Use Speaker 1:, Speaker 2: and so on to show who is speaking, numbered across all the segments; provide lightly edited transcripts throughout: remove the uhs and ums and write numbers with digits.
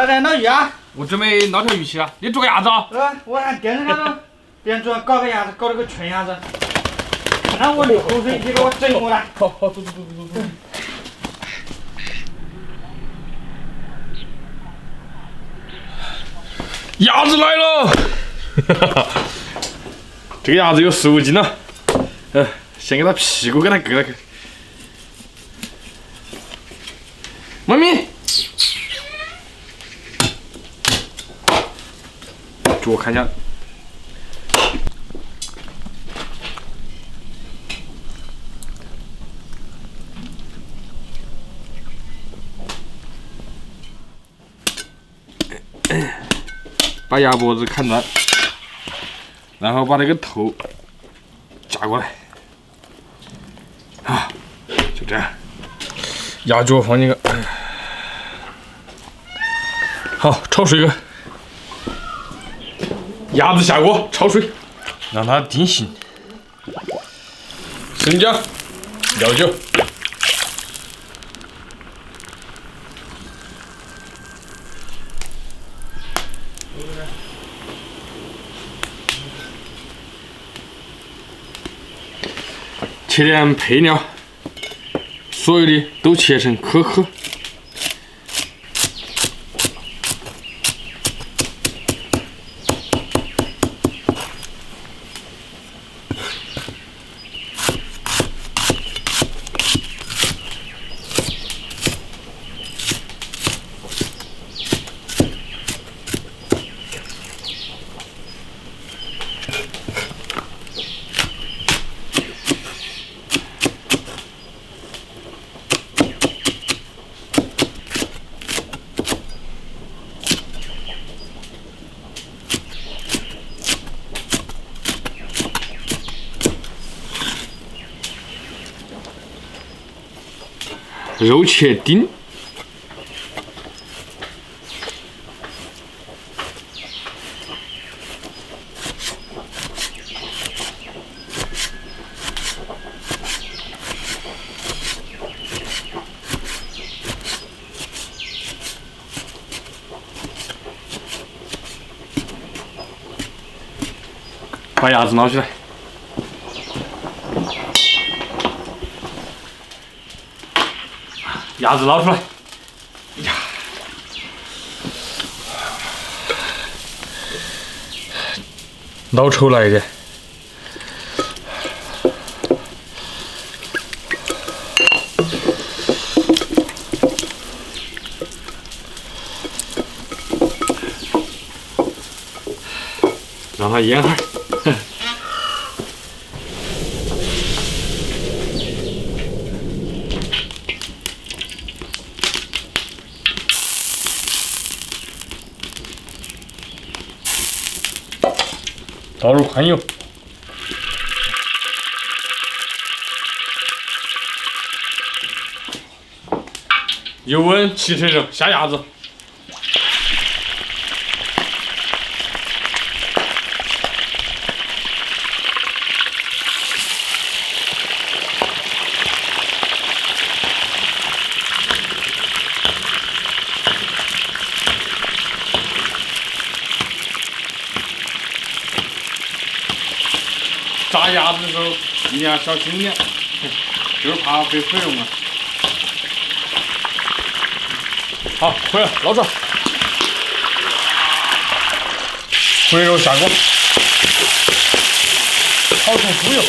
Speaker 1: 哎，老玉啊！
Speaker 2: 我准备捞条鱼去了，你做个鸭子啊？
Speaker 1: 我看电视上头别人说搞个鸭子，搞了个纯鸭子，那我流口水，你给我整过来。
Speaker 2: 好，走。鸭子来了！这个鸭子有15斤了。先给它屁股给它割了。妈咪，给我看一下。把鸭脖子砍断，然后把那个头夹过来，啊，就这样。鸭脚放进去，好，焯水个。鸭子下锅焯水，让它定型。生姜、料酒。切点配料，所有的都切成颗颗。肉切丁，把鸭子捞起来。鸭子捞出来，呀，捞稠来一点。让它腌哈儿。倒入宽油，油温7成热，下鸭子。炸鸭子的时候一定要小心点，就是怕被毁容啊。好，回来捞出来，回肉下锅，炒成猪油，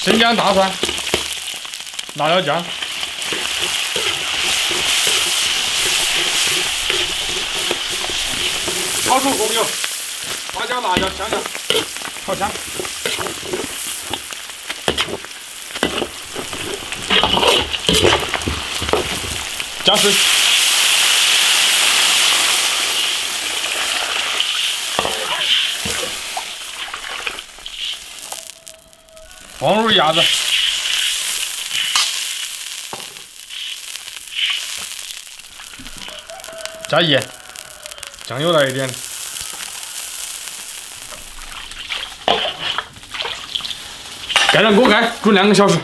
Speaker 2: 生姜、大蒜、辣椒酱。炒出红油，花椒、辣椒、香料，炒香。加水。放入鸭子，加盐，酱油来一点，盖上锅盖，煮2个小时。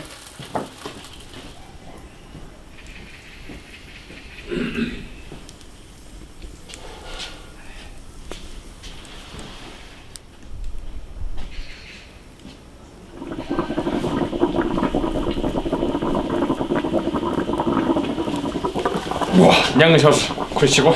Speaker 2: 哇，2个小时，快起锅！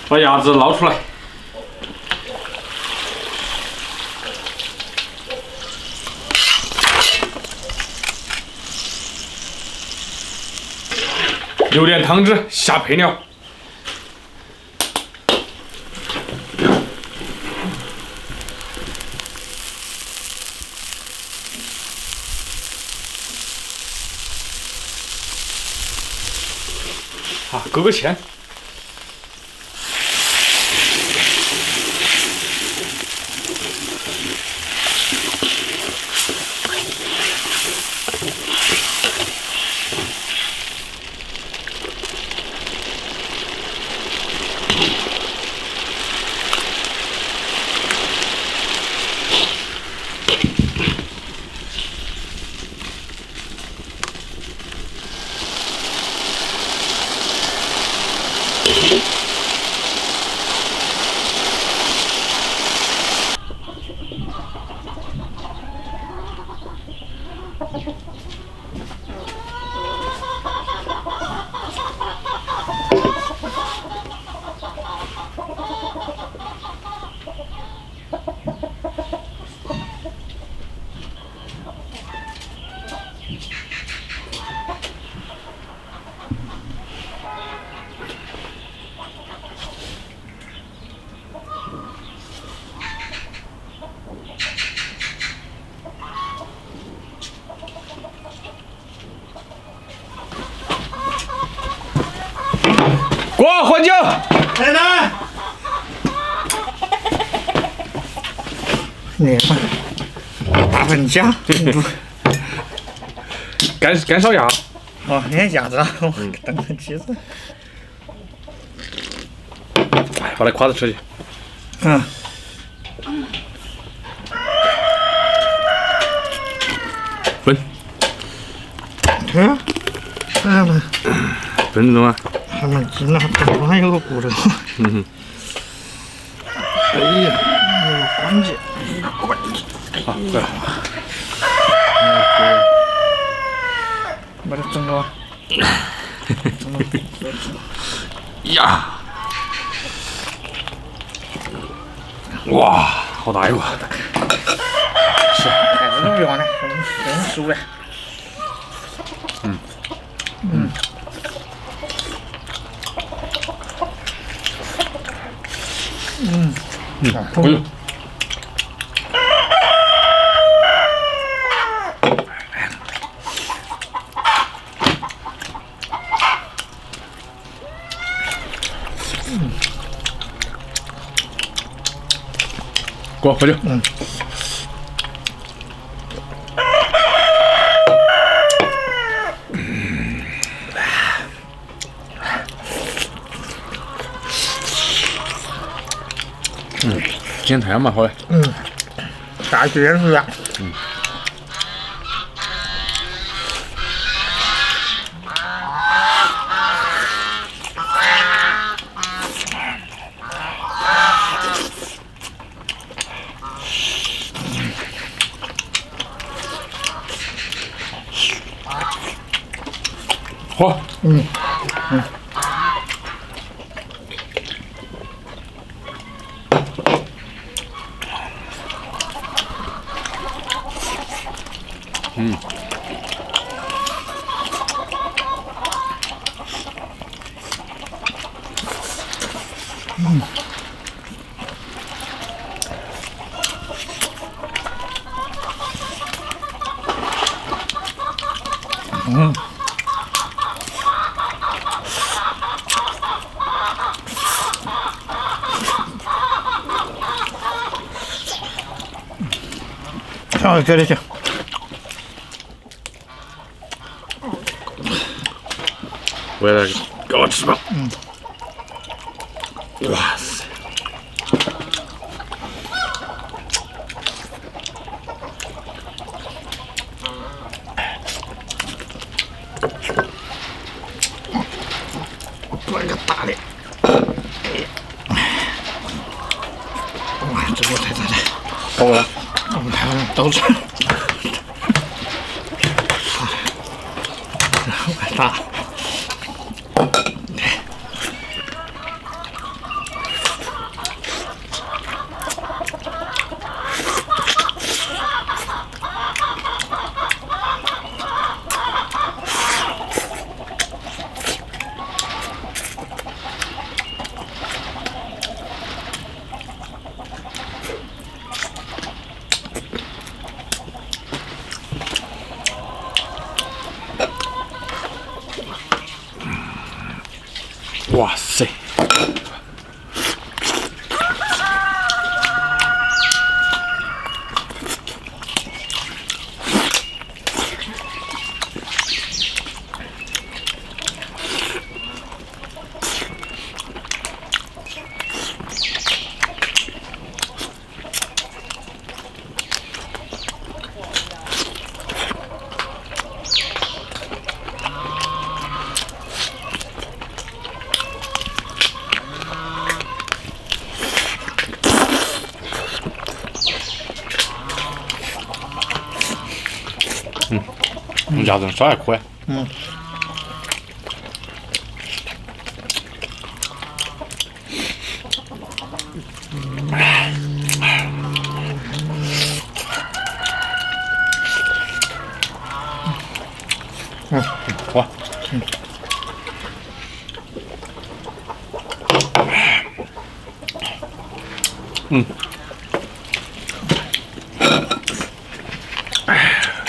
Speaker 2: 把鸭子捞出来。留点汤汁下配料。好，勾个芡。锅换酒，
Speaker 1: 来来，你看，大粉酱，
Speaker 2: 干烧鸭。
Speaker 1: 哦，你看鸭子啊，我等等鸡子。
Speaker 2: 哎，把那胯子吃去。
Speaker 1: 嗯。
Speaker 2: 分。
Speaker 1: 嗯。看了。
Speaker 2: 分中啊。
Speaker 1: 他们真的头上有个骨头。
Speaker 2: 嗯哼。
Speaker 1: 哎呀，那个关节，关节。
Speaker 2: 好，快好。
Speaker 1: 把它整个。
Speaker 2: 呀！哇，好大一个！
Speaker 1: 是，还是不用的，真熟了。
Speaker 2: 嗯。
Speaker 1: 嗯。嗯。
Speaker 2: 哎呦！给我喝酒。
Speaker 1: 嗯。
Speaker 2: 今天太阳蛮好的。
Speaker 1: 嗯。大橘子。
Speaker 2: 嗯。好。
Speaker 1: 嗯。嗯。
Speaker 2: 嗯。
Speaker 1: 嗯。啊，别得行。
Speaker 2: 我也来给我吃吧。哇塞！
Speaker 1: 来个大的。哇，这锅太大了。
Speaker 2: 好了，
Speaker 1: 我们还要刀子。大。
Speaker 2: 哇塞！鸭子烧还可以。好。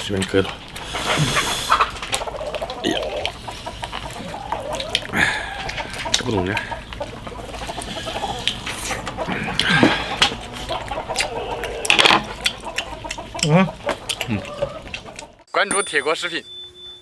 Speaker 2: 随便磕头。哎呀，不懂呢。关注铁锅食品。